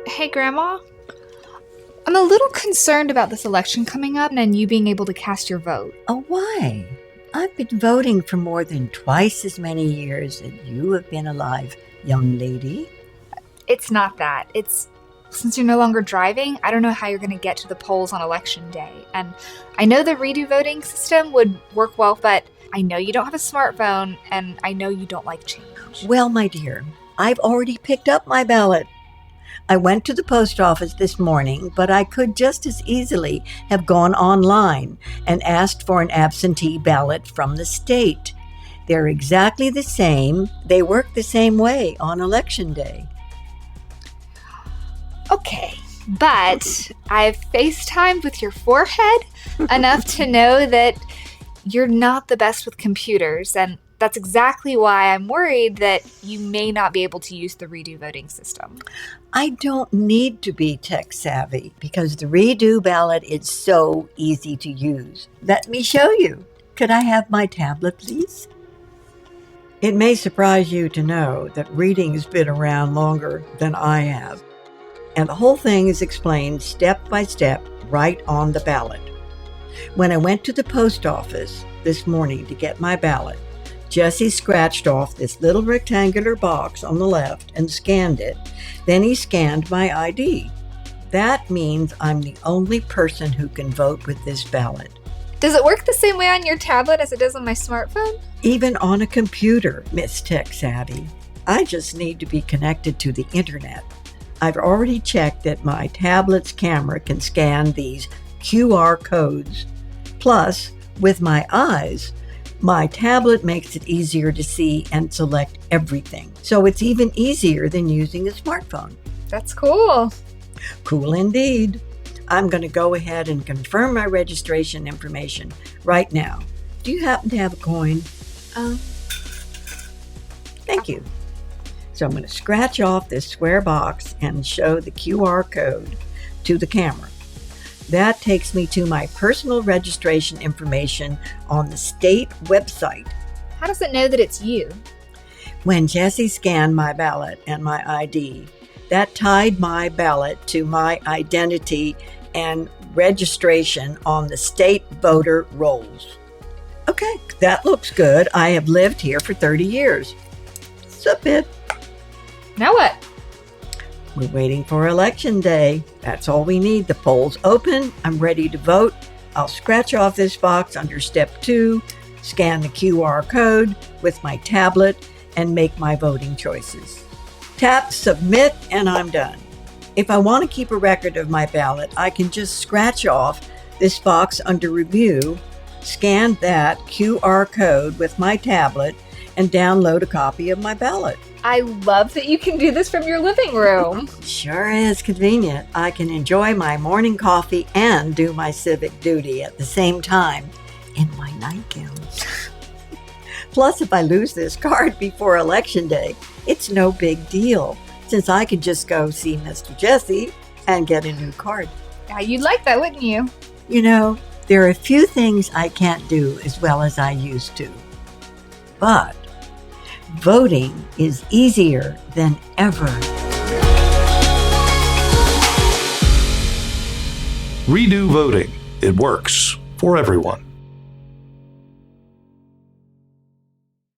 Hey, Grandma. I'm a little concerned about this election coming up and you being able to cast your vote. Oh, why? I've been voting for more than twice as many years as you have been alive, young lady. It's not that. It's since you're no longer driving, I don't know how you're going to get to the polls on election day. And I know the redo voting system would work well, but I know you don't have a smartphone and I know you don't like change. Well, my dear, I've already picked up my ballot. I went to the post office this morning, but I could just as easily have gone online and asked for an absentee ballot from the state. They're exactly the same. They work the same way on election day. Okay, but I've FaceTimed with your forehead enough to know that you're not the best with computers, and that's exactly why I'm worried that you may not be able to use the redo voting system. I don't need to be tech savvy because the redo ballot is so easy to use. Let me show you. Could I have my tablet, please? It may surprise you to know that reading has been around longer than I have. And the whole thing is explained step by step right on the ballot. When I went to the post office this morning to get my ballot, Jesse scratched off this little rectangular box on the left and scanned it. Then he scanned my ID. That means I'm the only person who can vote with this ballot. Does it work the same way on your tablet as it does on my smartphone? Even on a computer, Miss Tech Savvy. I just need to be connected to the internet. I've already checked that my tablet's camera can scan these QR codes. Plus, with my eyes, my tablet makes it easier to see and select everything. So it's even easier than using a smartphone. That's cool. Cool indeed. I'm going to go ahead and confirm my registration information right now. Do you happen to have a coin? Thank you. So I'm going to scratch off this square box and show the QR code to the camera. That takes me to my personal registration information on the state website. How does it know that it's you? When Jesse scanned my ballot and my ID, that tied my ballot to my identity and registration on the state voter rolls. Okay, that looks good. I have lived here for 30 years. Sup, it? Now what? We're waiting for election day. That's all we need. The polls open. I'm ready to vote. I'll scratch off this box under step 2, scan the QR code with my tablet, and make my voting choices. Tap submit, and I'm done. If I want to keep a record of my ballot, I can just scratch off this box under review, scan that QR code with my tablet, and download a copy of my ballot. I love that you can do this from your living room. Sure is convenient. I can enjoy my morning coffee and do my civic duty at the same time in my nightgown. Plus, if I lose this card before Election Day, it's no big deal, since I could just go see Mr. Jesse and get a new card. Yeah, you'd like that, wouldn't you? You know, there are a few things I can't do as well as I used to. But voting is easier than ever. Redo voting. It works for everyone.